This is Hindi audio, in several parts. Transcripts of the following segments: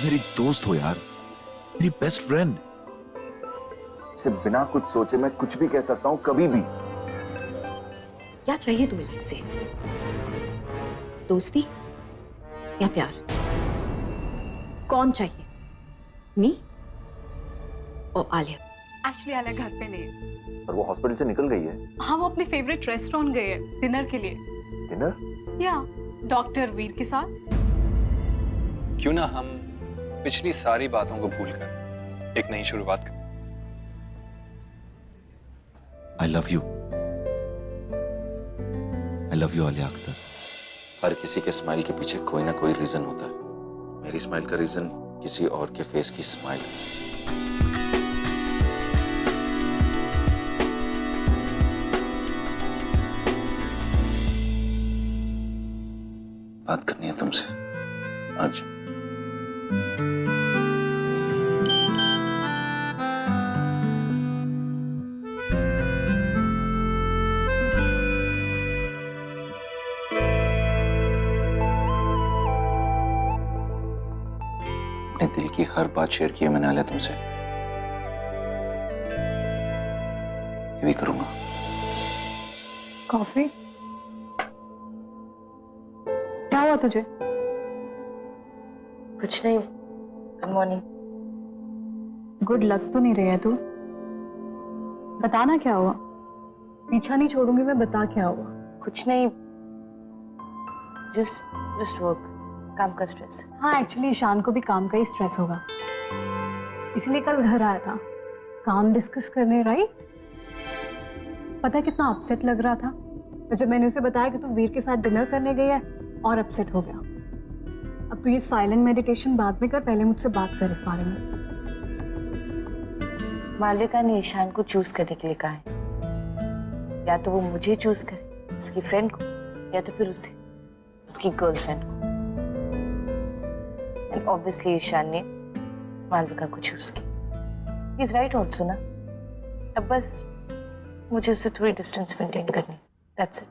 मेरी दोस्त हो यार, मेरी बेस्ट फ्रेंड। सिर्फ बिना कुछ सोचे मैं कुछ भी कह सकता हूँ कभी भी। क्या चाहिए तुम्हें लाइफ से? दोस्ती या प्यार? कौन चाहिए, मी और आलिया? एक्चुअली आलिया घर पे नहीं है। और वो हॉस्पिटल से निकल गई है। हाँ, वो अपने फेवरेट रेस्टोरेंट गई है डिनर के लिए। डिनर? या डॉक्टर वीर के साथ। क्यों ना हम पिछली सारी बातों को भूलकर एक नई शुरुआत करें। I love you. I love you Alia Akhtar. हर किसी के स्माइल के पीछे कोई ना कोई रीजन होता है। मेरी स्माइल का रीजन किसी और के फेस की स्माइल। बात करनी है तुमसे आज। अपने दिल की हर बात शेयर की है मैंने आलिया तुमसे। ये भी करूंगा। कॉफी? क्या हुआ तुझे? कुछ नहीं। Good morning. गुड लग तो नहीं रही है तू? बताना क्या हुआ? पीछा नहीं छोड़ूंगी मैं, बता क्या हुआ? कुछ नहीं, जस्ट वर्क, काम का स्ट्रेस। हाँ, एक्चुअली ईशान को भी काम का ही स्ट्रेस होगा, इसलिए कल घर आया था काम डिस्कस करने, राइट? पता है कितना अपसेट लग रहा था जब मैंने उसे बताया कि तू वीर के साथ डिनर करने गई है, और अपसेट हो गया। अब तू ये साइलेंट मेडिटेशन बाद में कर, पहले मुझसे बात कर इस बारे में। मालविका ने ईशान को चूज करने के लिए कहा है। या तो वो मुझे चूज करे, उसकी फ्रेंड को, या तो फिर उसे, उसकी गर्लफ्रेंड को। एंड ऑब्वियसली ईशान ने मालविका को चूज किया। ही इज राइट ऑल्सो ना। अब बस मुझे उससे थोड़ी डिस्टेंस मेंटेन करनी, दैट्स इट।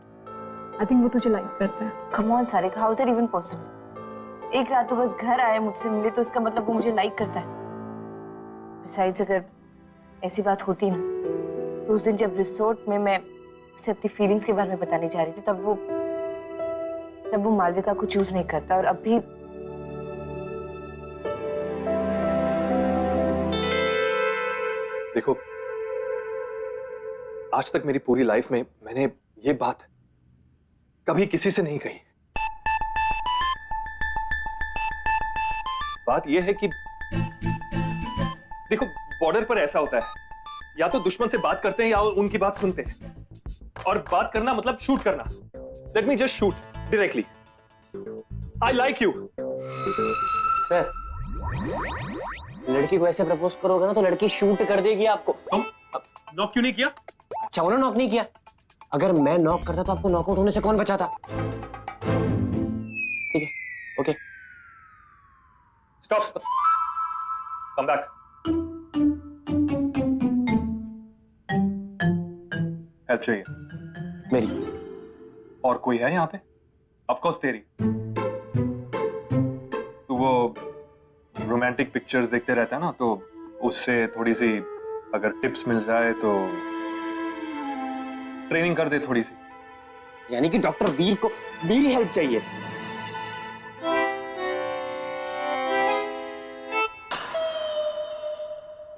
आई थिंक वो तुझे लाइक करता है। Come on Sarika, how is it even possible? एक रात तो बस घर आए, मुझसे मिले, तो इसका मतलब वो मुझे लाइक करता है। बिसाइड्स अगर ऐसी बात होती ना, तो उस दिन जब रिसोर्ट में मैं उसे अपनी फीलिंग्स के बारे में बताने जा रही थी, तब वो मालविका को चूज नहीं करता। और अब भी देखो, आज तक मेरी पूरी लाइफ में मैंने ये बात कभी किसी से नहीं कही। बात यह है कि देखो, बॉर्डर पर ऐसा होता है, या तो दुश्मन से बात करते हैं या उनकी बात सुनते हैं। और बात करना मतलब शूट करना। Let me just shoot directly. I like you. Sir, लड़की को ऐसे प्रपोज करोगे ना तो लड़की शूट कर देगी आपको। नॉक क्यों नहीं किया? अच्छा, उन्होंने नॉक नहीं किया। अगर मैं नॉक करता तो आपको नॉकआउट होने से कौन बचाता? ठीक है, okay. Stop, come back. Help चाहिए मेरी? और कोई है यहाँ पे? ऑफ कोर्स तेरी। तू वो रोमांटिक पिक्चर्स देखते रहता है ना, तो उससे थोड़ी सी अगर टिप्स मिल जाए तो ट्रेनिंग कर दे थोड़ी सी। यानी कि डॉक्टर वीर को मेरी हेल्प चाहिए?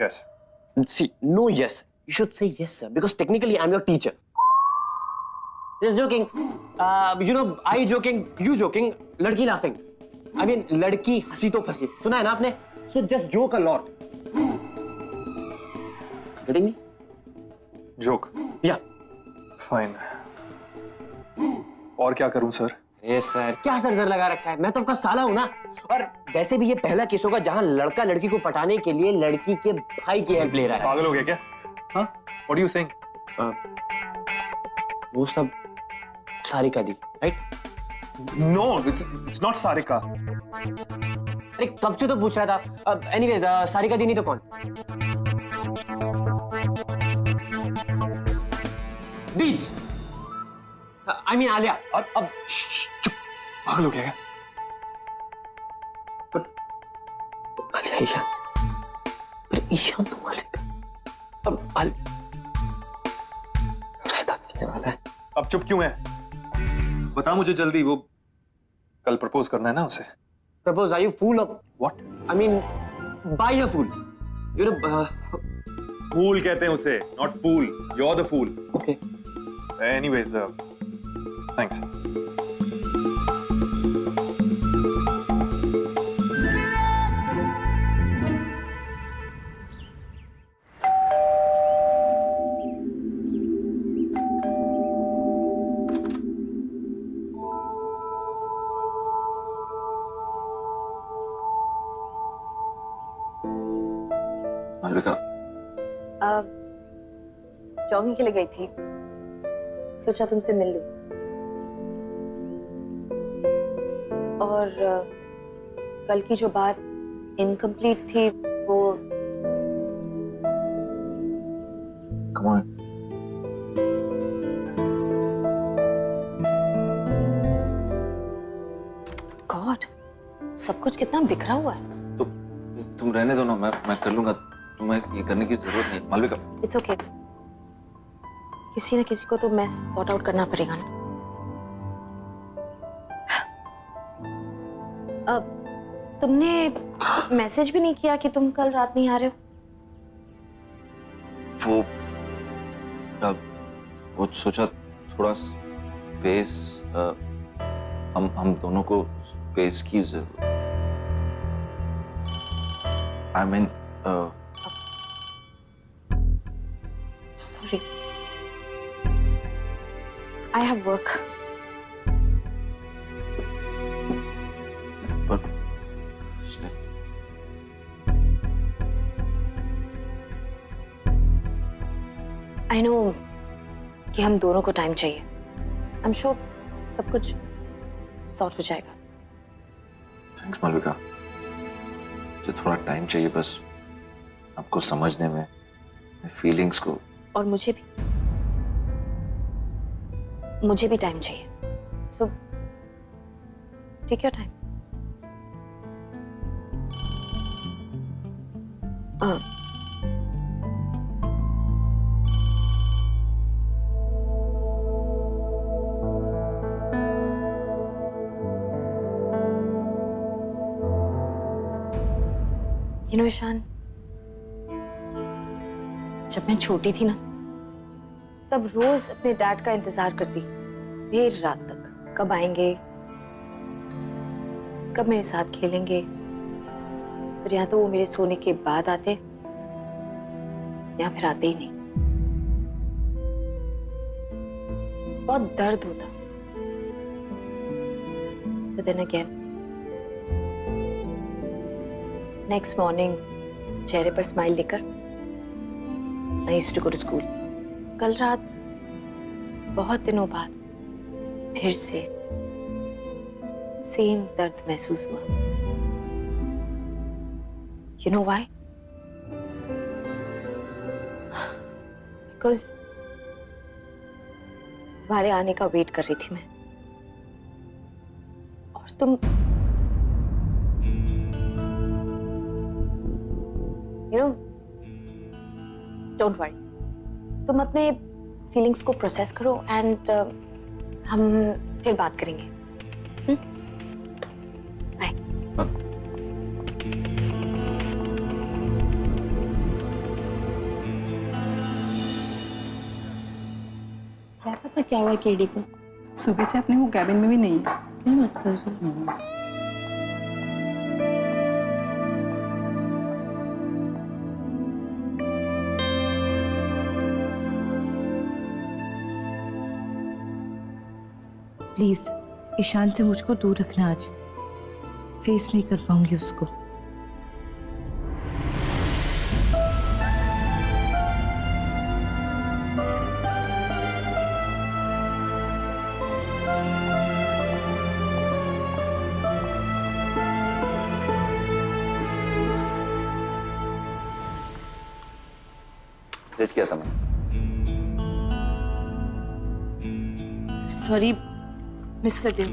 Yes. See, no yes. You should say yes, sir, because technically I'm your teacher. Just joking. I joking, you joking, लड़की laughing. I mean, लड़की हंसी तो फंसी। सुना है ना आपने? So just joke a lot. Getting me? Joke? Yeah. Fine. और क्या करूं सर? Yes, sir. क्या सर रखा है? मैं तो आपका साला हूं ना। और वैसे भी ये पहला केस होगा जहां लड़का लड़की को पटाने के लिए लड़की के भाई की हेल्प ले रहा है। पागल हो गया क्या? हाँ? What are you saying? वो सब सारिका दी, right? No, it's not Sarika. अरे कब से तो पूछ रहा था। एनीवेज, सारिका दी नहीं तो कौन? दीज। I mean Alia. अब चुप, पागल हो गया क्या? है ईशान, पर ईशान तो मालिक है और मालिक रहता मिलने वाला है। अब चुप क्यों है? बता मुझे जल्दी, वो कल प्रपोज करना है ना उसे। Propose? Are you fool or What? I mean, buy a fool. You know. फूल कहते हैं उसे, not fool. You're the fool. Okay. Anyways, thanks. Malvika, jogging के लिए गई थी, सोचा तुमसे मिल लूं। और कल की जो बात इनकम्प्लीट थी वो come on. गॉड, सब कुछ कितना बिखरा हुआ है। तो तुम रहने दो ना, मैं कर लूंगा। तुम्हें ये करने की जरूरत नहीं मालविका। इट्स ओके, किसी न किसी को तो मैस सॉर्ट आउट करना पड़ेगा ना। अब तुमने मैसेज भी नहीं किया कि तुम कल रात नहीं आ रहे हो। वो सोचा थोड़ा स्पेस, हम दोनों को स्पेस की जरूरत। I mean sorry, I have work. पर आई नो कि हम दोनों को टाइम चाहिए। आई एम श्योर सब कुछ सॉर्ट हो जाएगा। थैंक्स मालविका, मुझे थोड़ा टाइम चाहिए बस आपको समझने में, फीलिंग्स को। और मुझे भी टाइम चाहिए। So take your time. You know Ishaan, जब मैं छोटी थी ना, तब रोज अपने डैड का इंतजार करती देर रात तक, कब आएंगे, कब मेरे साथ खेलेंगे। पर या तो वो मेरे सोने के बाद आते या फिर आते ही नहीं। बहुत दर्द होता। But then again, next morning चेहरे पर स्माइल लेकर I used to go to school. कल रात बहुत दिनों बाद फिर से सेम दर्द महसूस हुआ। You know why? Because तुम्हारे आने का वेट कर रही थी मैं, और तुम you know, don't worry, तुम अपने फीलिंग्स को प्रोसेस करो एंड हम फिर बात करेंगे। बाय। क्या पता क्या हुआ केडी को, सुबह से अपने वो कैबिन में भी नहीं है। क्या बात कर रही हो? प्लीज ईशान से मुझको दूर रखना, आज फेस नहीं कर पाऊंगी उसको। मैसेज किया था मैंने। सॉरी, मिस कर दिया।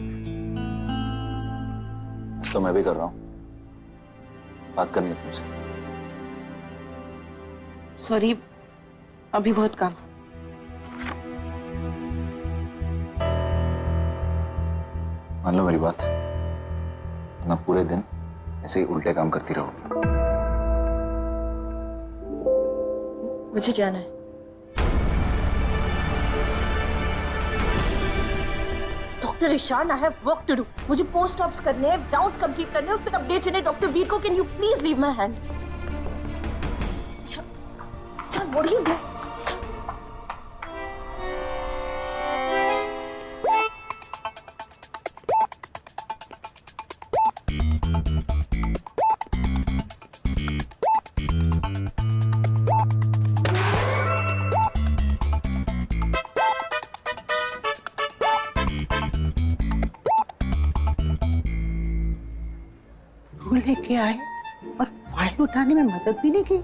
तो मैं भी कर रहा हूँ। बात करनी है तुमसे। सॉरी, अभी बहुत काम। मान लो मेरी बात, वरना पूरे दिन ऐसे ही उल्टे काम करती रहोगी। मुझे जाना है। Doctor Ishaan, I have work to do. मुझे पोस्ट ऑप्स करने हैं, राउंड्स कंप्लीट करने हैं और फिर अपडेट्स इन्हें। डॉक्टर वीर को, can you please leave my hand? Ishaan, what are you doing? लेके आए और फाइल उठाने में मदद भी नहीं की।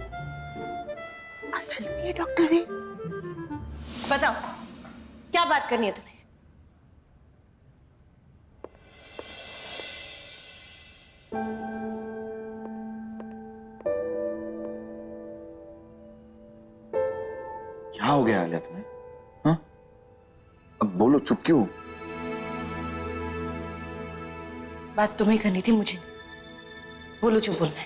अच्छा भी है डॉक्टर वी। बताओ, क्या बात करनी है तुम्हें? क्या हो गया आलिया तुम्हें? हाँ, अब बोलो, चुप क्यों? बात तुम्हें करनी थी, मुझे नहीं। बोलो जो बोलना है।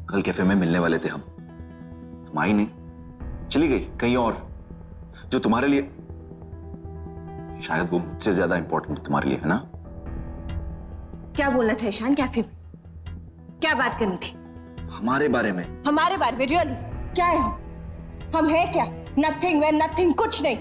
कल कैफे में मिलने वाले थे हम, तुम आई नहीं, चली गई कहीं और, जो तुम्हारे लिए शायद वो मुझसे ज्यादा इंपॉर्टेंट है तुम्हारे लिए, है ना? क्या बोलना था ईशान कैफे में? क्या बात करनी थी? हमारे बारे में। हमारे बारे में? रियली क्या है हम है क्या? नथिंग, वे नथिंग, कुछ नहीं।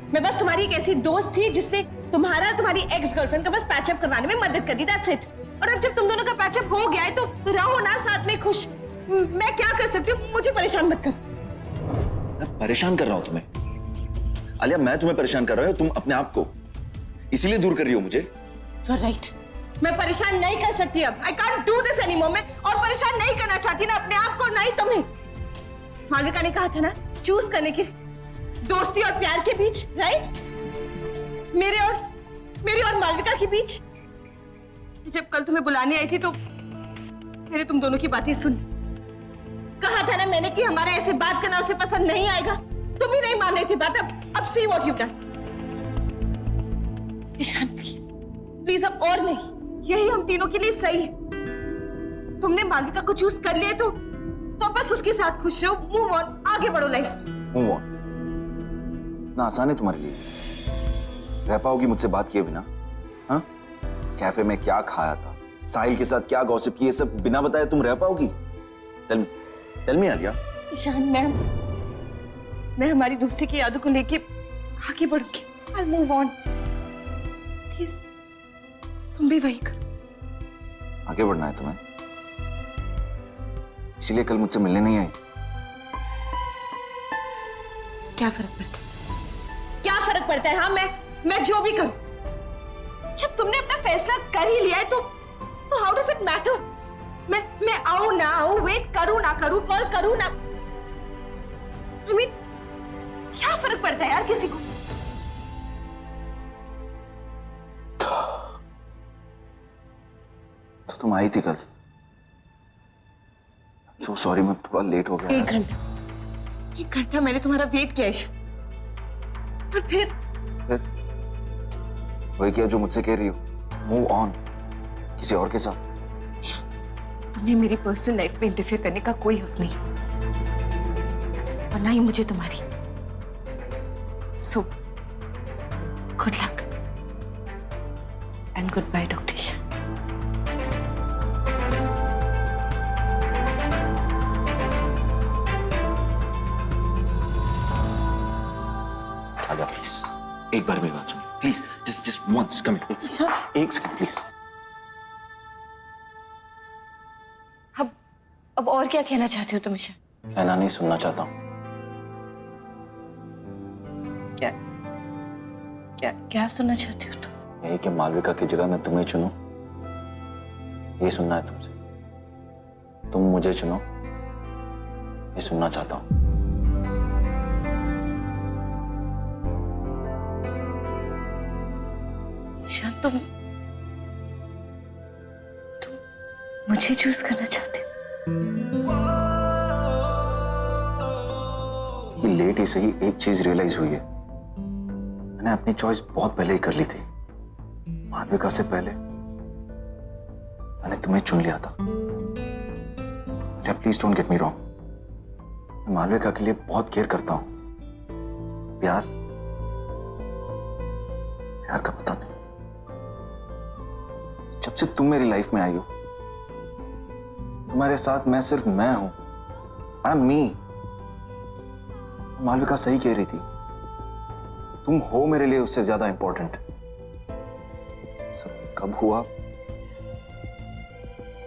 मैं बस तुम्हारी एक ऐसी दोस्त थी जिसने तुम्हारी एक्स गर्लफ्रेंड का बस पैचअप करवाने में मदद कर दी, दैट्स इट। और अब जब तुम दोनों का पैचअप हो गया है तो रहो ना साथ में खुश। मैं क्या कर सकती हूँ? मुझे परेशान मत कर। मैं परेशान कर रहा हूं तुम्हें आलिया? मैं तुम्हें परेशान कर रहा हूं, तुम अपने आप को इसीलिए दूर कर रही हो मुझे? You're right. मैं परेशान नहीं कर सकती अब। I can't do this anymore। मैं और परेशान नहीं करना चाहती, ना अपने आप को ना ही तुम्हें। मालविका ने कहा था ना, चूज करने की दोस्ती और प्यार के बीच, राइट? मेरे और मालविका के बीच। जब कल तुम्हें बुलाने आई थी तो मैंने तुम दोनों की बातें सुनी। कहा था ना मैंने कि हमारा ऐसे बात करना उसे पसंद नहीं आएगा। तुम ही नहीं मान रही थी बात। अब see what you done. Ishaan please, please अब और नहीं। यही हम तीनों के लिए सही है। तुमने मालविका को चूज कर लिया तो बस उसके साथ खुश रहो। मूव ऑन, आगे बढ़ो लाइफ। मूव ऑन ना आसान है तुम्हारे लिए? रह पाओगी मुझसे बात किए बिना? हाँ, कैफे में क्या खाया था, साहिल के साथ क्या गॉसिप की, ये सब बिना बताए तुम रह पाओगी? Tell me Alia. ईशान, मैं हमारी दोस्ती की यादों को लेके आगे बढ़ूंगी। I'll move on। प्लीज तुम भी वही करो। आगे बढ़ना है तुम्हें, इसीलिए कल मुझसे मिलने नहीं आई? क्या फर्क पड़ता है? क्या फर्क पड़ता है? हाँ, मैं जो भी करूं, जब तुमने अपना फैसला कर ही लिया है तो हाउ डज इट मैटर? मैं आऊं ना आऊं, वेट करूं ना करूं, कॉल करूं ना, I mean, क्या फर्क पड़ता है यार किसी को? तो तुम आई थी कल। सो सॉरी, मैं थोड़ा लेट हो गया। एक घंटा मैंने तुम्हारा वेट किया ईशान, और फिर वही किया जो मुझसे कह रही हो। मूव ऑन, किसी और के साथ। तुम्हें मेरी पर्सनल लाइफ में इंटरफेयर करने का कोई हक नहीं, और ना ही मुझे तुम्हारी। So good luck and goodbye doctor Ishaan. Alia please, एक बार मेरी बात सुनो please, just once, come here, please। एक सेकंड प्लीज। अब और क्या कहना चाहते हो तुम ईशान? कहना नहीं, सुनना चाहता हूँ। क्या सुनना चाहते हो तुम? यही कि मालविका की जगह मैं तुम्हें चुनूं, ये सुनना है तुमसे। तुम मुझे चुनो, ये सुनना चाहता हूं। ईशान, मुझे चूज करना चाहते हो? ये लेट ही सही एक चीज रियलाइज हुई है, मैंने अपनी चॉइस बहुत पहले ही कर ली थी। मालविका से पहले मैंने तुम्हें चुन लिया था। Please don't get me wrong, मैं मालविका के लिए बहुत केयर करता हूं। प्यार का पता नहीं, जब से तुम मेरी लाइफ में आई हो तुम्हारे साथ मैं सिर्फ मैं हूं। आई एम मी। मालविका सही कह रही थी, तुम हो मेरे लिए उससे ज्यादा इंपॉर्टेंट। सब कब हुआ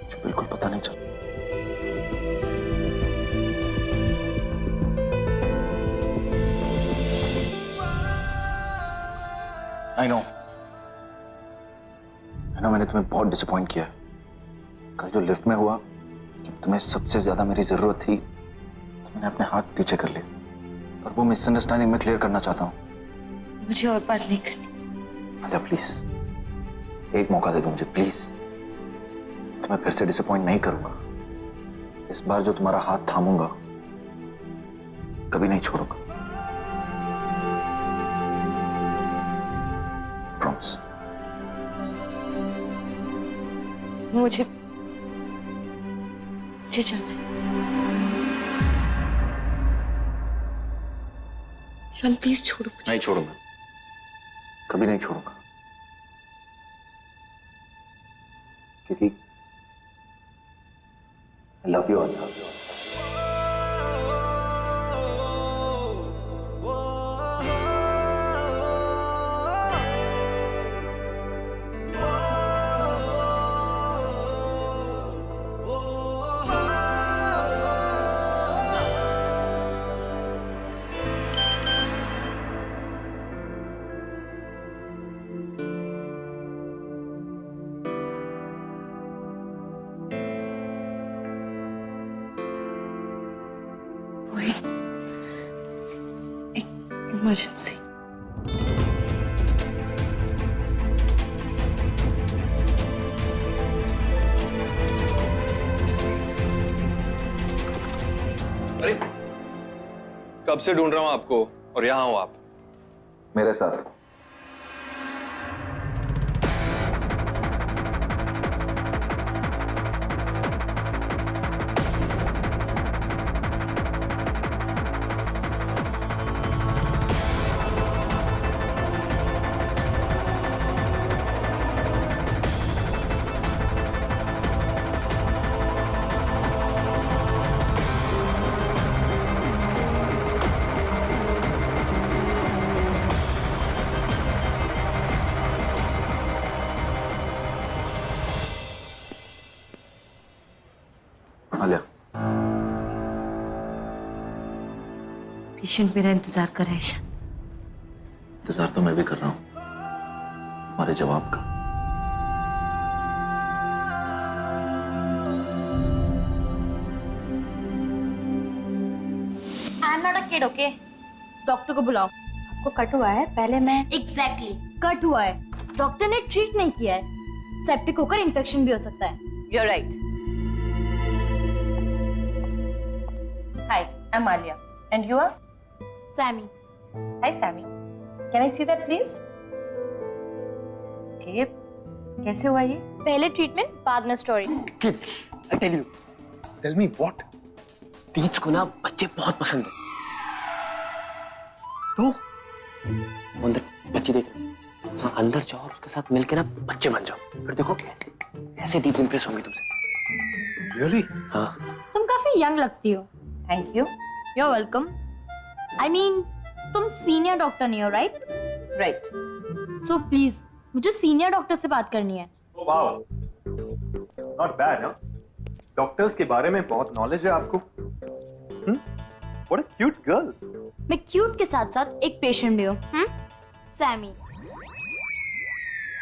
मुझे बिल्कुल पता नहीं चला। आई नो मैंने तुम्हें बहुत डिसअपॉइंट किया है। कल जो लिफ्ट में हुआ, जब तुम्हें सबसे ज्यादा मेरी जरूरत थी तो मैंने अपने हाथ पीछे कर लिए, और वो मिसअंडरस्टैंडिंग मैं क्लियर करना चाहता हूँ। मुझे और बात नहीं करनी। अलिया प्लीज एक मौका दे दो मुझे, प्लीज। तुम्हें फिर से डिसअपॉइंट नहीं करूंगा। इस बार जो तुम्हारा हाथ थामूंगा कभी नहीं छोड़ूंगा। प्रॉमिस। मुझे जाना है। ईशान प्लीज छोड़ो मुझे। नहीं छोड़ूंगा, कभी नहीं छोड़ूंगा, क्योंकि आई लव यू। इमरजेंसी। अरे कब से ढूंढ रहा हूं आपको, और यहां हो आप मेरे साथ। आलिया, पेशेंट मेरा इंतजार कर रहा है ईशान। इंतजार तो मैं भी कर रहा हूं तुम्हारे जवाब का। I am not a kid, okay? Doctor को बुलाओ। आपको कट हुआ है, पहले मैं एग्जैक्टली कट हुआ है। डॉक्टर ने ट्रीट नहीं किया है, सेप्टिक होकर इन्फेक्शन भी हो सकता है। You're right. Hi, I'm Alia. And you are? Sammy. Hi, Sammy. Can I see that, please? Okay. कैसे हुआ ये? पहले ट्रीटमेंट, बाद में story. Kids, I tell you. Tell me what. Teej को ना बच्चे बहुत पसंद है, तो अंदर बच्चे देख रहे हैं। हाँ, अंदर जाओ और उसके साथ मिलके ना बच्चे बन जाओ, फिर देखो कैसे ऐसे दीप्स इंप्रेस होंगे तुमसे। रियली? हाँ। तुम काफी यंग लगती हो। Thank you. You are welcome. I mean तुम सीनियर डॉक्टर नहीं हो, राइट? Right. सो प्लीज मुझे सीनियर डॉक्टर से बात करनी है। Wow, not bad. ना डॉक्टर्स के बारे में बहुत नॉलेज है आपको। What a cute girl. मैं क्यूट के साथ साथ एक पेशेंट भी हूँ। सैमी।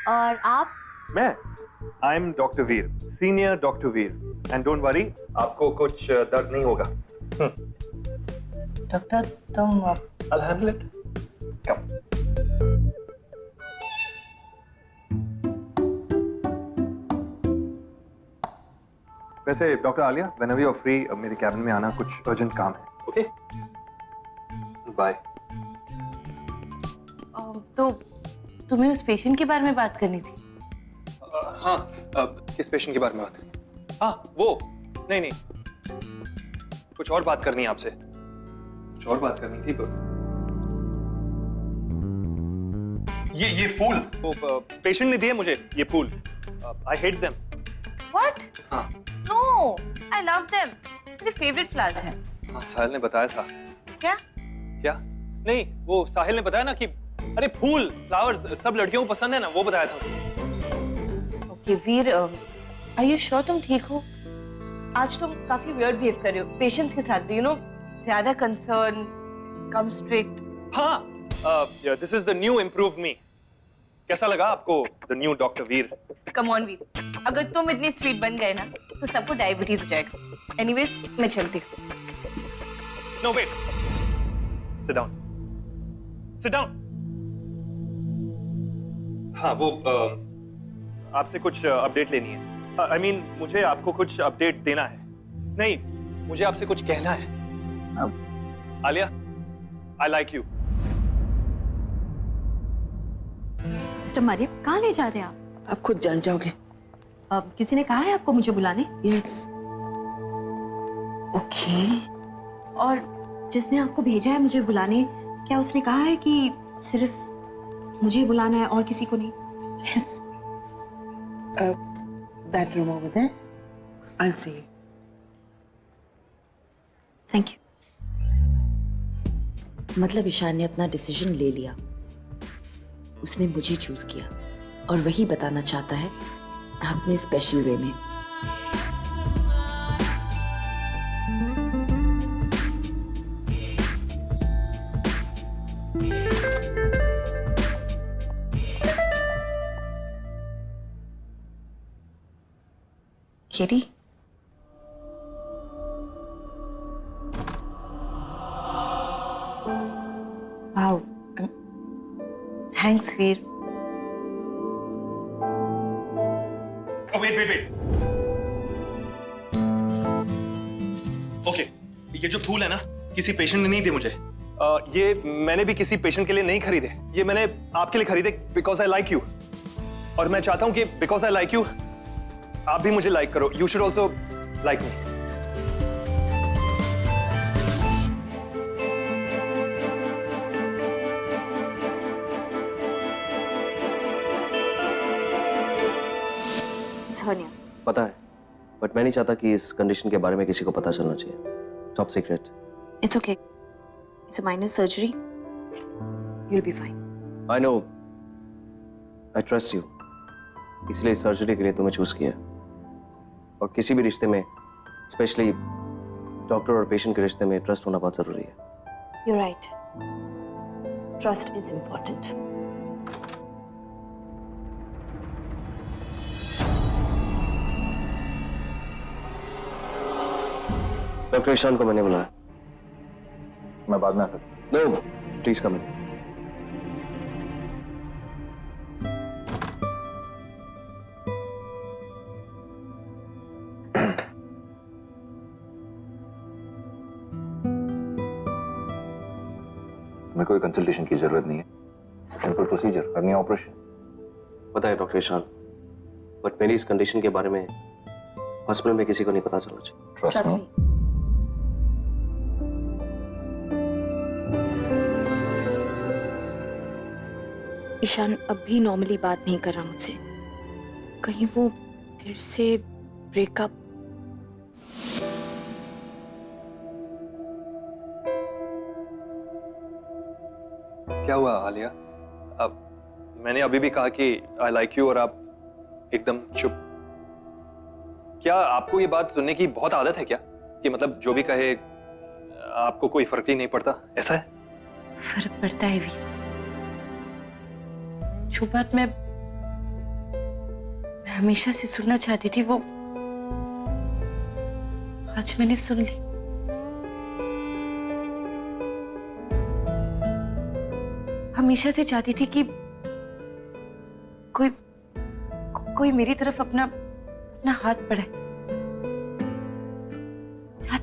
और आप? मैं I am doctor Veer, senior doctor Veer. And don't worry, आपको कुछ दर्द नहीं होगा। डॉक्टर तुम I'll handle it. Come. वैसे doctor Alia, whenever you're free, मेरे कैबिन में आना, कुछ अर्जेंट काम है. ओके? बाय. तो तुम्हें उस पेशेंट के बारे में बात करनी थी? हाँ, किस पेशेंट के बारे में बात? हाँ, वो नहीं, कुछ और बात करनी है आपसे. कुछ और बात करनी थी. ये फूल वो पेशेंट ने दिए मुझे, ये फूल. I hate them. What? हाँ. No, I love them. मेरे फेवरेट फ्लावर्स हैं. हाँ, साहिल ने बताया था. क्या? नहीं, वो साहिल ने बताया ना कि अरे फूल, फ्लावर्स सब लड़कियों को पसंद है ना, वो बताया था. Okay Veer, are you sure तुम ठीक हो? आज तुम काफी वियर्ड बिहेव कर रहे हो पेशेंट्स के साथ भी, यू नो, ज्यादा कंसर्न, कम स्ट्रिक्ट. हाँ, this is the new improve me. कैसा लगा आपको the new doctor Veer? Come on Veer, अगर तुम इतनी स्वीट बन गए ना तो सबको डायबिटीज हो जाएगा. एनीवेज, मैं चलती हूँ. No wait, sit down, sit down. हाँ, वो आपसे कुछ अपडेट लेनी है. आई मीन मुझे आपको कुछ अपडेट देना है. नहीं, मुझे आपसे कुछ कहना है. Alia, I like you. Sister Mariam, कहाँ ले जा रहे हैं आप? आप खुद जान जाओगे. अब किसी ने कहा है आपको मुझे बुलाने? यस. ओके. और जिसने आपको भेजा है मुझे बुलाने, क्या उसने कहा है कि सिर्फ मुझे बुलाना है और किसी को नहीं? Yes. That room over there. I will see you. Thank you. मतलब ईशान ने अपना डिसीजन ले लिया. उसने मुझे चूज किया और वही बताना चाहता है अपने स्पेशल वे में. केरी, वाओ, थैंक्स वीर. वेट. ओके, ये जो फूल है ना, किसी पेशेंट ने नहीं दिए मुझे. ये मैंने भी किसी पेशेंट के लिए नहीं खरीदे. ये मैंने आपके लिए खरीदे बिकॉज आई लाइक यू. और मैं चाहता हूं कि बिकॉज आई लाइक यू, आप भी मुझे लाइक करो. You should also like me. पता है, बट मैं नहीं चाहता कि इस कंडीशन के बारे में किसी को पता चलना चाहिए. Top secret. It's okay. It's a minor surgery. You will be fine. I know. I trust you. इसलिए इस सर्जरी के लिए तुम्हें चूज किया. और किसी भी रिश्ते में, स्पेशली डॉक्टर और पेशेंट के रिश्ते में, ट्रस्ट होना बहुत जरूरी है. You are right. Trust is important. Doctor Ishaan को मैंने बुलाया. मैं बाद में आ सकता हूँ? No, please come in. तुम्हें कोई कंसल्टेशन की जरूरत नहीं है. सिंपल प्रोसीजर, करनी है ऑपरेशन. पता है डॉक्टर ईशान, बट मेरी इस कंडीशन के बारे में हॉस्पिटल में किसी को नहीं पता चलना चाहिए. Trust me. ईशान अब भी नॉर्मली बात नहीं कर रहा मुझसे. कहीं वो फिर से ब्रेकअप? क्या हुआ आलिया? अब मैंने अभी भी कहा कि आई लाइक यू और आप एकदम चुप. क्या आपको ये बात सुनने की बहुत आदत है क्या? कि मतलब जो भी कहे आपको कोई फर्क ही नहीं पड़ता, ऐसा है? फर्क पड़ता है भी. जो बात मैं हमेशा से सुनना चाहती थी, वो आज मैंने सुन ली. हमेशा से चाहती थी कि कोई मेरी तरफ अपना हाथ बढ़ाए.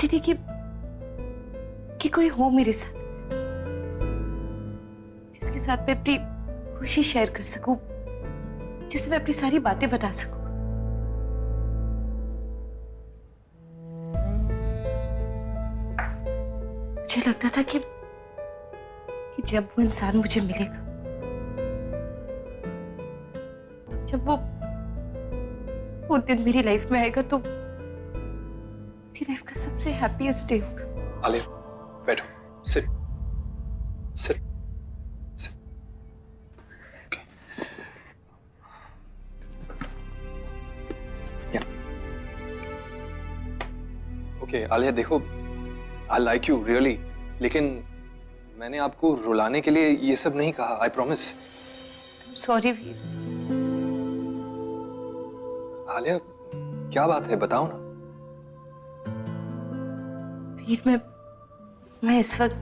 चाहती थी कि कोई हो मेरे साथ, जिसके साथ मैं अपनी खुशी शेयर कर सकूं, जिसे मैं अपनी सारी बातें बता सकूं। मुझे लगता था कि जब वो इंसान मुझे मिलेगा, जब वो दिन मेरी लाइफ में आएगा, तो मेरी लाइफ का सबसे हैप्पीएस्ट डे होगा। आलिया, बैठो, sit, sit, sit. Okay, Alia देखो, आई लाइक यू रियली, लेकिन मैंने आपको रुलाने के लिए ये सब नहीं कहा, आई प्रॉमिस। सॉरी वीर। आलिया, क्या बात है, बताओ ना। वीर, मैं इस वक्त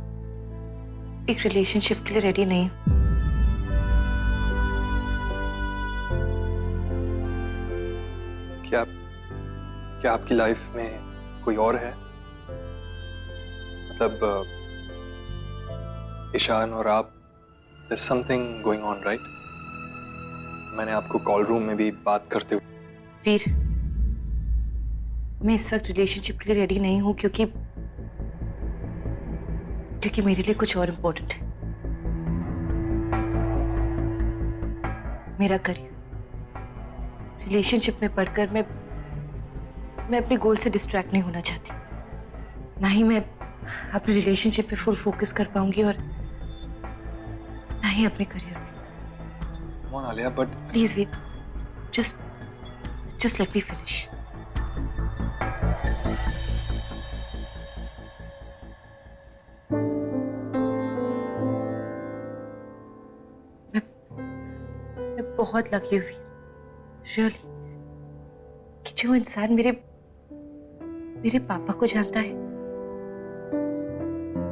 एक रिलेशनशिप के लिए रेडी नहीं हूं। क्या आपकी लाइफ में कोई और है? मतलब ईशान और आप, there's something going on, right? मैंने आपको कॉल रूम में भी बात करते हुए। वीर, मैं इस वक्त रिलेशनशिप के लिए रेडी नहीं हूं, क्योंकि मेरे लिए कुछ और इम्पोर्टेंट है। मेरा करियर। रिलेशनशिप में पढ़कर मैं अपने गोल से डिस्ट्रैक्ट नहीं होना चाहती, ना ही मैं अपने रिलेशनशिप पे फुल फोकस कर पाऊंगी, और ना ही अपने करियर पे। Come on, Alia, but please Veer, just let me finish. मैं बहुत लकी हुई, रियली, कि जो इंसान मेरे पापा को जानता है,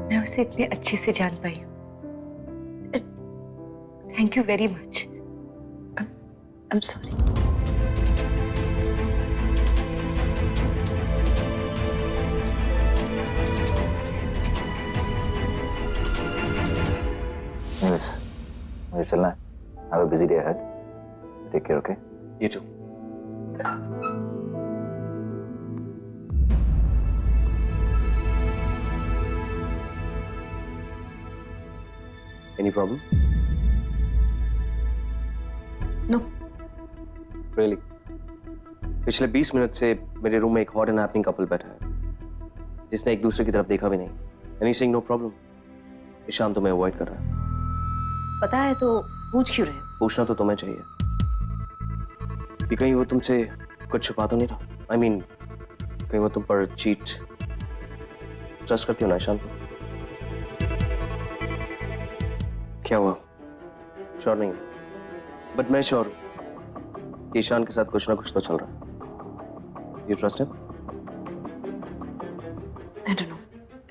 मैं उसे इतने अच्छे से जान पाई हूँ। Thank you very much. I am sorry. Anyways, मुझे चलना है। Have a busy day ahead. Take care, okay? ये जो Any problem? No. Really? पिछले 20 मिनट से मेरे रूम में एक हॉट एंड हैपनिंग कपल बैठा है, जिसने एक दूसरे की तरफ देखा भी नहीं। एनी सिंग नो प्रॉब्लम। ईशान तुम्हें अवॉइड कर रहा है। पता है तो पूछ क्यों रहे हो? पूछना तो तुम्हें चाहिए कि कहीं वो तुमसे कुछ छुपा तो नहीं रहा। I mean, कहीं वो तुम पर चीट। ट्रस्ट करती हो ना ईशान को? क्या हुआ? श्योर नहीं, बट मैं श्योर हूं कि ईशान के साथ कुछ ना कुछ तो चल रहा है। You trust him? I don't know.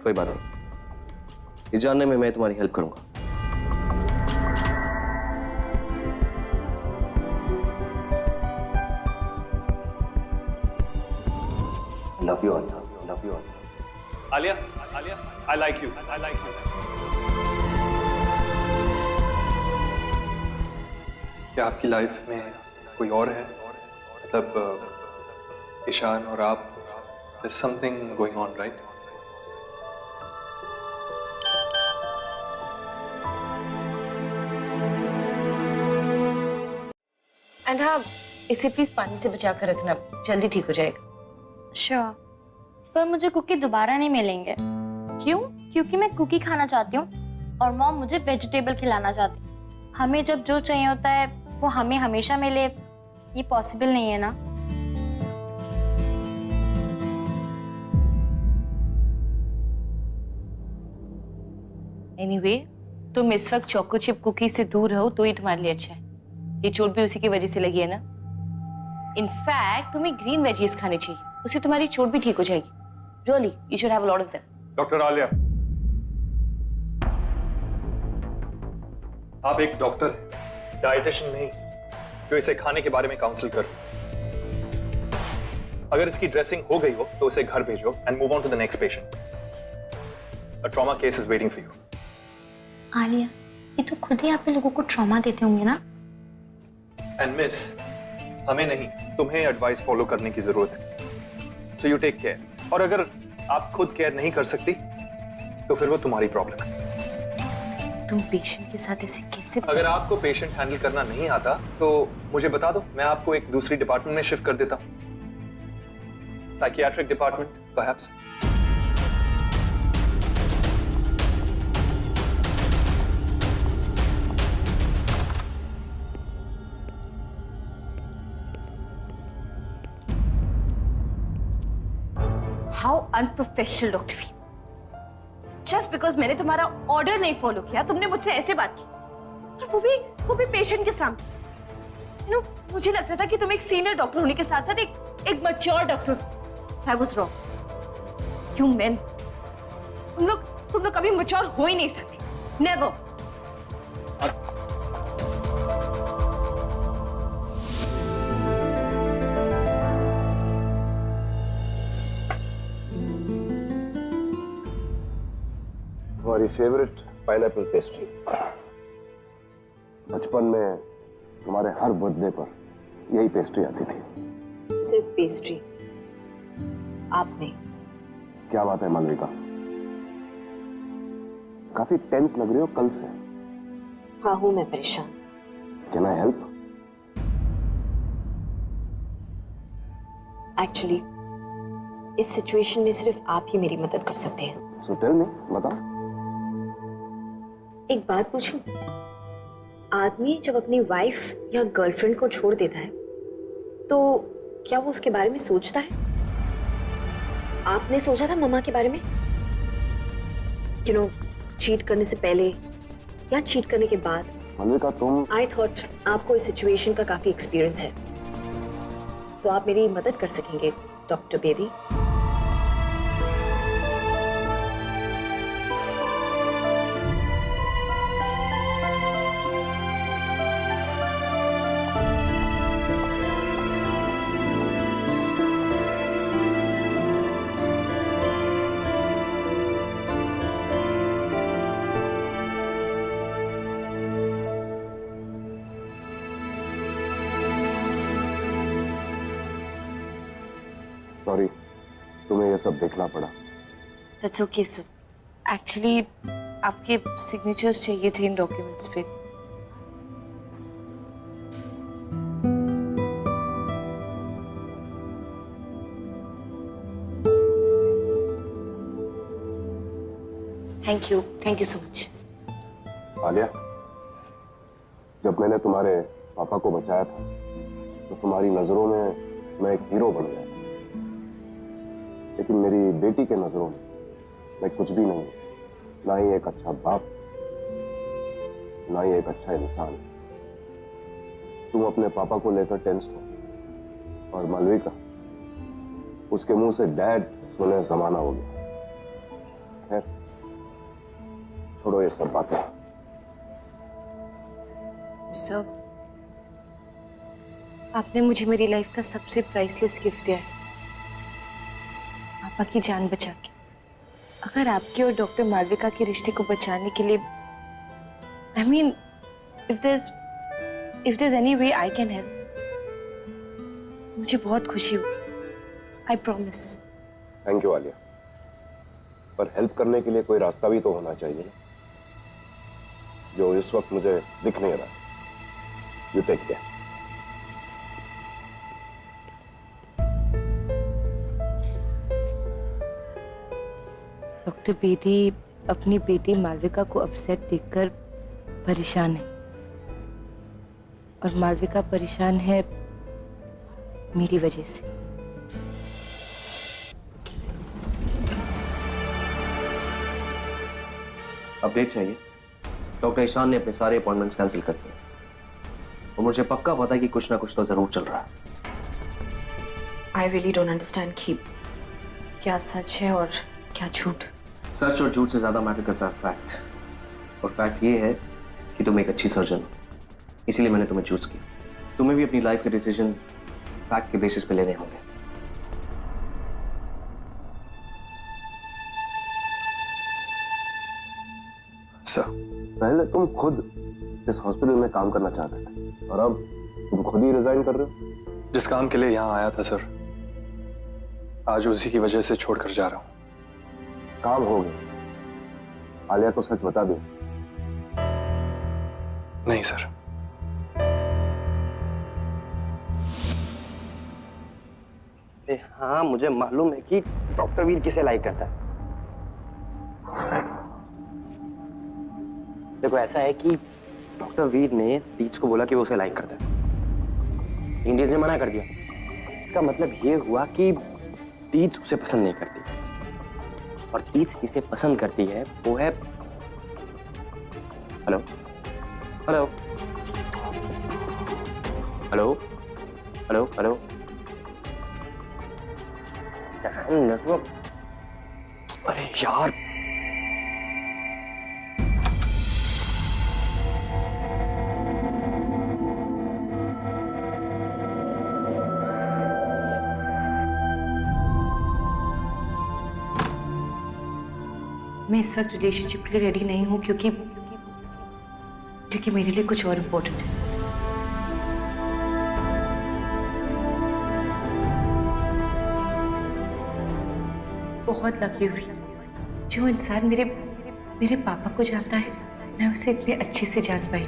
कोई बात नहीं, ये जानने में मैं तुम्हारी हेल्प करूंगा। Love you, Alia. Love you, Alia. Alia, I like you. I like you. क्या आपकी लाइफ में कोई और है? मतलब ईशान और आप, there's something going on, right? And हाँ, इसे प्लीज पानी से बचा कर रखना, जल्दी ठीक हो जाएगा। श्योर, पर मुझे कुकी दोबारा नहीं मिलेंगे। क्यों? क्योंकि मैं कुकी खाना चाहती हूँ और मॉम मुझे वेजिटेबल खिलाना चाहती है। हमें जब जो चाहिए होता है वो हमें हमेशा मिले, ये पॉसिबल नहीं है ना। एनीवे, तुम इस वक्त चोको चिप कुकी से दूर रहो तो ही तुम्हारे लिए अच्छा है। ये चोट भी उसी की वजह से लगी है ना। इनफैक्ट तुम्हें ग्रीन वेजीज खाने चाहिए, उससे तुम्हारी चोट भी ठीक हो जाएगी। Really, you should have a lot of them. Doctor Alia, आप एक डॉक्टर हैं, डाइटिशियन नहीं, जो इसे खाने के बारे में काउंसिल कर। अगर इसकी ड्रेसिंग हो गई हो तो उसे घर भेजो and move on to the next patient. A trauma case is waiting for you. Alia, ये तो खुद ही आप लोगों को ट्रॉमा देते होंगे ना? एंड मिस, हमें नहीं, तुम्हें एडवाइस फॉलो करने की जरूरत है. So you take care. और अगर आप खुद केयर नहीं कर सकती तो फिर वो तुम्हारी प्रॉब्लम है. तुम पेशेंट के साथ ऐसे कैसे? अगर आपको पेशेंट हैंडल करना नहीं आता तो मुझे बता दो, मैं आपको एक दूसरी डिपार्टमेंट में शिफ्ट कर देता हूं. Psychiatric department perhaps. How unprofessional doctor V. Just because मैंने तुम्हारा ऑर्डर नहीं फॉलो किया तुमने मुझसे ऐसे बात की, और वो भी पेशेंट के सामने. यू नो, मुझे लगता था कि तुम एक सीनियर डॉक्टर होने के साथ साथ एक mature doctor. I was wrong. You main, तुम लोग कभी मैच्योर हो ही नहीं सकती. नेवर. तुम्हारी फेवरेट पाइनएप्पल पेस्ट्री. बचपन में तुम्हारे हर बर्थडे पर यही पेस्ट्री आती थी. सिर्फ पेस्ट्री, आप नहीं. क्या बात है मालविका, काफी टेंस लग रही हो कल से. हाँ हूं मैं परेशान. Can I help? एक्चुअली इस सिचुएशन में सिर्फ आप ही मेरी मदद कर सकते हैं. सो टेल मी, बताओ. एक बात पूछूं? आदमी जब अपनी वाइफ या गर्लफ्रेंड को छोड़ देता है तो क्या वो उसके बारे में सोचता है? आपने सोचा था मम्मा के बारे में? यू नो, चीट करने से पहले या चीट करने के बाद? मालविका तुम... आई थॉट आपको इस सिचुएशन का काफी एक्सपीरियंस है, तो आप मेरी मदद कर सकेंगे डॉक्टर बेदी. सॉरी, तुम्हें ये सब देखना पड़ा. That's okay sir. एक्चुअली आपके सिग्नेचर्स चाहिए थे इन डॉक्यूमेंट्स पे. Thank you so much. Alia, जब मैंने तुम्हारे पापा को बचाया था तो तुम्हारी नजरों में मैं एक हीरो बन गया, लेकिन मेरी बेटी के नजरों में मैं कुछ भी नहीं, ना ही एक अच्छा बाप, ना ही एक अच्छा इंसान. तुम अपने पापा को लेकर टेंस हो, और मालविका, उसके मुंह से डैड सुने जमाना हो गया. खैर, छोड़ो ये सब बातें. सर, आपने मुझे मेरी लाइफ का सबसे प्राइसलेस गिफ्ट दिया है, पापा की जान बचा के. अगर आपके और डॉक्टर मालविका के रिश्ते को बचाने के लिए, I mean, if there's any way I can help, मुझे बहुत खुशी होगी. I promise. Thank you Alia, पर हेल्प करने के लिए कोई रास्ता भी तो होना चाहिए ना, जो इस वक्त मुझे दिख नहीं रहा. You take care. Doctor Bedi अपनी बेटी मालविका को अपसेट देखकर परेशान है, और मालविका परेशान है मेरी वजह से. अपडेट चाहिए? डॉक्टर ईशान ने अपने सारे अपॉइंटमेंट्स कैंसिल कर दिए, और मुझे पक्का पता है कि कुछ ना कुछ तो जरूर चल रहा है. आई रियली डोंट अंडरस्टैंड कि क्या सच है और क्या झूठ. सच और झूठ से ज्यादा मैटर करता है फैक्ट, और फैक्ट ये है कि तुम एक अच्छी सर्जन हो, इसीलिए मैंने तुम्हें चूज किया. तुम्हें भी अपनी लाइफ के डिसीजन फैक्ट के बेसिस पे लेने होंगे. सर। पहले तुम खुद इस हॉस्पिटल में काम करना चाहते थे और अब तुम खुद ही रिजाइन कर रहे हो। जिस काम के लिए यहाँ आया था सर, आज उसी की वजह से छोड़कर जा रहा हूँ। काम हो गया। आलिया को सच बता दो। नहीं सर। हाँ, मुझे मालूम है कि डॉक्टर वीर किसे लाइक करता है। देखो, ऐसा है कि डॉक्टर वीर ने तीज को बोला कि वो उसे लाइक करता है, लेकिन तीज ने मना कर दिया। इसका मतलब ये हुआ कि तीज उसे पसंद नहीं करती, और तीज जिसे पसंद करती है वो है। Hello hello hello hello hello, network. अरे यार, मैं इस वक्त रिलेशनशिप के लिए रेडी नहीं हूँ, क्योंकि मेरे लिए कुछ और इम्पोर्टेंट है। बहुत लकी हुई जो इंसान मेरे पापा को जानता है, मैं उसे इतने अच्छे से जान पाई।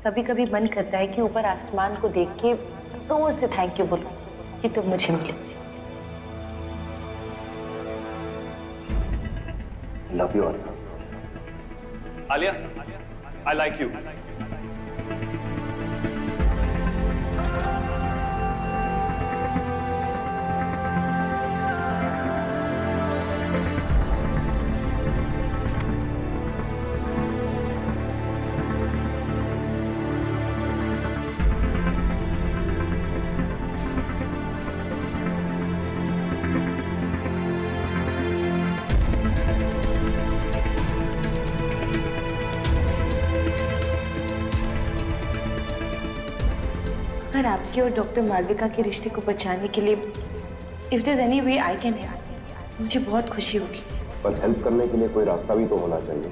कभी कभी मन करता है कि ऊपर आसमान को देख के जोर से थैंक यू बोलूं कि तुम मुझे मिले। Love you Alia, I like you. अगर आपके और डॉक्टर मालविका के रिश्ते को बचाने के लिए if there is any way I can help, मुझे बहुत खुशी होगी। पर हेल्प करने के लिए कोई रास्ता भी तो होना चाहिए।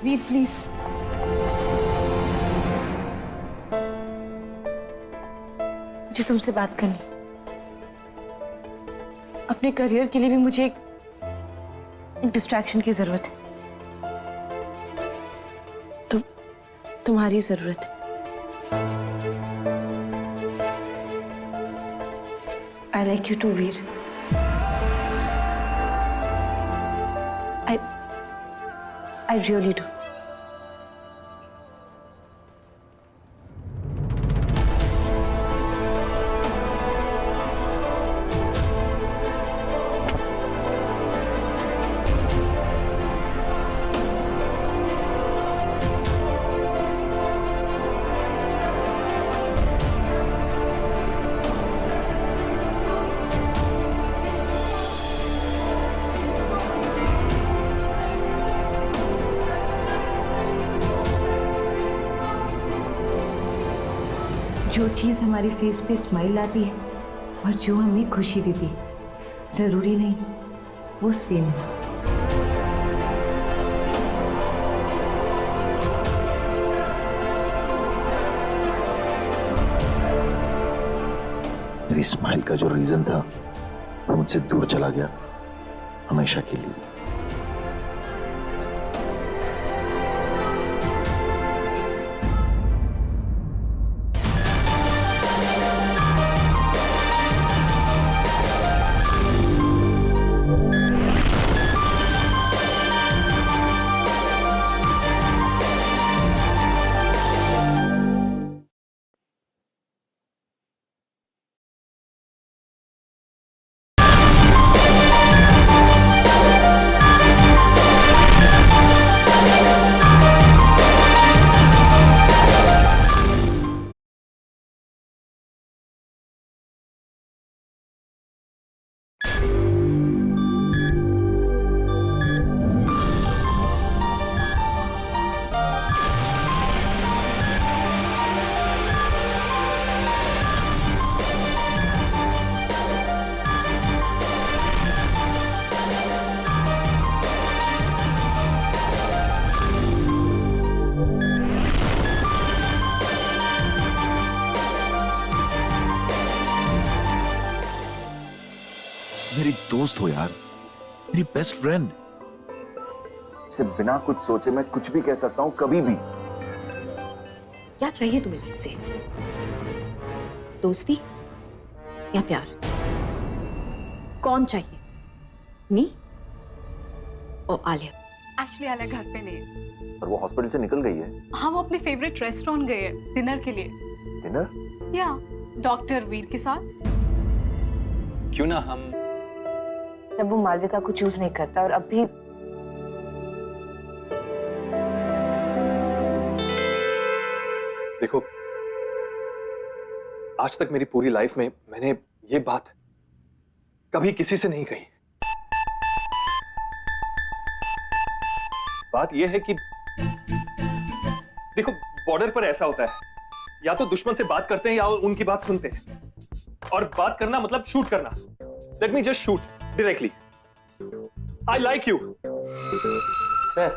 वीर प्लीज, मुझे तुमसे बात करनी। अपने करियर के लिए भी मुझे एक डिस्ट्रैक्शन की जरूरत है। तुम्हारी जरूरत है। I like you too Veer. I really do. जो चीज़ हमारे फेस पे स्माइल लाती है और जो हमें खुशी देती है, ज़रूरी नहीं वो सेम हो। तेरी स्माइल का जो रीजन था वो मुझसे दूर चला गया हमेशा के लिए। मेरी दोस्त हो यार, मेरी बेस्ट फ्रेंड। से बिना कुछ सोचे मैं कुछ भी कह सकता हूं कभी भी। क्या चाहिए तुम्हें लाइफ से? दोस्ती या प्यार? कौन चाहिए, मी और आलिया? एक्चुअली आलिया घर पे नहीं है। और वो हॉस्पिटल से निकल गई है। हाँ, वो अपने फेवरेट रेस्टोरेंट गई है डिनर के लिए। डिनर? या डॉक्टर वीर के साथ। क्यों ना हम तब वो मालविका को चूज नहीं करता और अब भी देखो, आज तक मेरी पूरी लाइफ में मैंने ये बात कभी किसी से नहीं कही। बात यह है कि देखो, बॉर्डर पर ऐसा होता है, या तो दुश्मन से बात करते हैं या उनकी बात सुनते हैं। और बात करना मतलब शूट करना। Let me just shoot directly. I like you. Sir,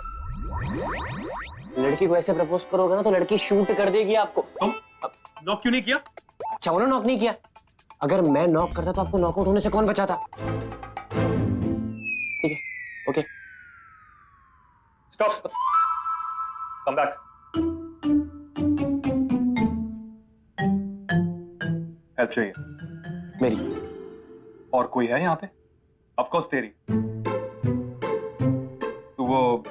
लड़की को ऐसे प्रपोज करोगे ना तो लड़की शूट कर देगी आपको। तुम नॉक क्यों नहीं किया? अच्छा, उन्होंने नॉक नहीं किया। अगर मैं नॉक करता तो आपको नॉकआउट होने से कौन बचाता? ठीक है, okay. Stop, come back. Help चाहिए मेरी? और कोई है यहाँ पे? ऑफ कोर्स तेरी। तू वो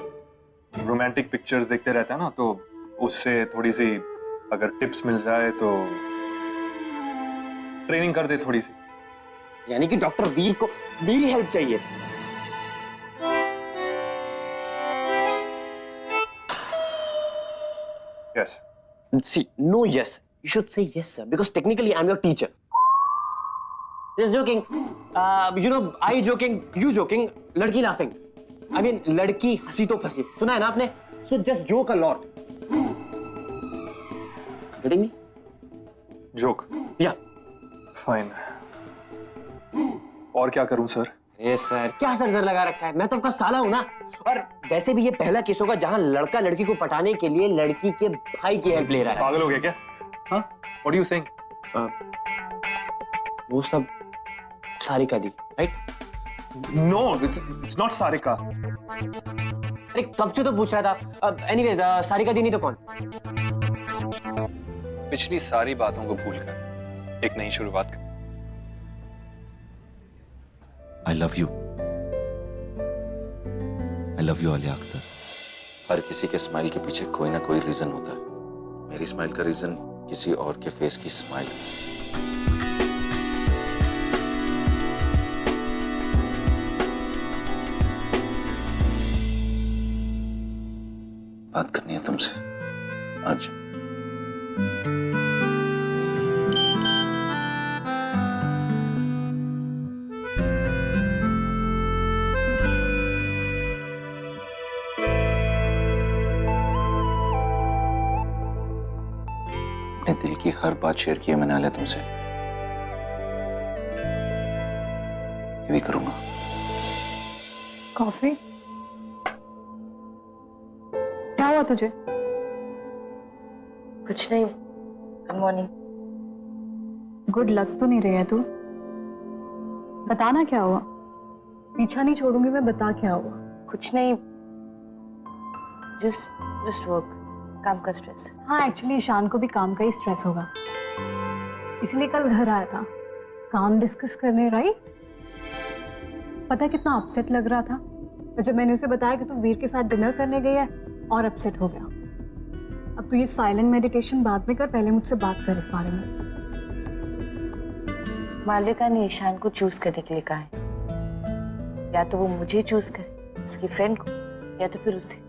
रोमांटिक पिक्चर्स देखते रहता है ना, तो उससे थोड़ी सी अगर टिप्स मिल जाए तो ट्रेनिंग कर दे थोड़ी सी। यानी कि डॉक्टर वीर को मेरी हेल्प चाहिए? Yes. See, no yes. You should say yes, sir, because technically I'm your teacher. Just joking. You know, I joking, you joking, लड़की laughing. I mean, लड़की हंसी तो फंसी। सुना है ना आपने? So just joke a lot. Getting me? Joke? Yeah. Fine. और क्या करूं सर? ये सर क्या सर लगा रखा है? मैं तो आपका साला हूं ना। और वैसे भी ये पहला केस होगा जहां लड़का लड़की को पटाने के लिए लड़की के भाई की हेल्प ले रहा है। पागल हो गया क्या? हाँ? What are you saying? वो सब सारिका दी, right? No, it's not Sarika. अरे कब से तो पूछ रहा था। एनीवेज, सारिका दी नहीं तो कौन? पिछली सारी बातों को भूलकर एक नई शुरुआत कर। I love you. I love you, Alia Akhtar. हर किसी के स्माइल के पीछे कोई ना कोई रीजन होता है। मेरी स्माइल का रीजन किसी और के फेस की स्माइल। बात करनी है तुमसे आज। अपने दिल की हर बात शेयर की है मैंने आलिया तुमसे। ये भी करूंगा। कॉफी? क्या हुआ तुझे? कुछ नहीं। Good morning. गुड लक तो नहीं रही है तू। बताना क्या हुआ? पीछा नहीं छोड़ूंगी मैं, बता क्या हुआ? कुछ नहीं, जस्ट वर्क, काम का स्ट्रेस। हाँ, एक्चुअली ईशान को भी काम का ही स्ट्रेस होगा, इसलिए कल घर आया था काम डिस्कस करने, राइट? पता है कितना अपसेट लग रहा था और जब मैंने उसे बताया कि तू वीर के साथ डिनर करने गई है, और अपसेट हो गया। अब तू ये साइलेंट मेडिटेशन बाद में कर, पहले मुझसे बात कर इस बारे में। मालविका ने ईशान को चूज करने के लिए कहा है, या तो वो मुझे चूज करे, उसकी फ्रेंड को, या तो फिर उसे,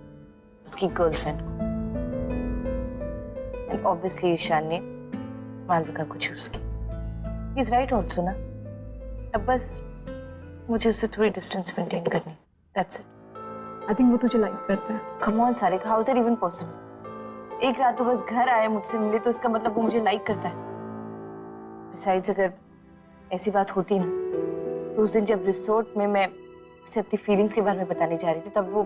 उसकी गर्लफ्रेंड को। एंड ऑब्वियसली ईशान ने मालविका को चूज किया। ही इज राइट ऑल्सो ना। अब बस मुझे उससे थोड़ी डिस्टेंस मेंटेन करनी, दैट्स इट। आई थिंक वो तुझे लाइक करता है। Come on Sarika, how is that even possible? एक रात तो बस घर आए, मुझसे मिले, तो इसका मतलब वो मुझे लाइक करता है। बिसाइड्स अगर ऐसी बात होती ना, तो उस दिन जब रिसोर्ट में मैं उसे अपनी फीलिंग्स के बारे में बताने जा रही थी, तब वो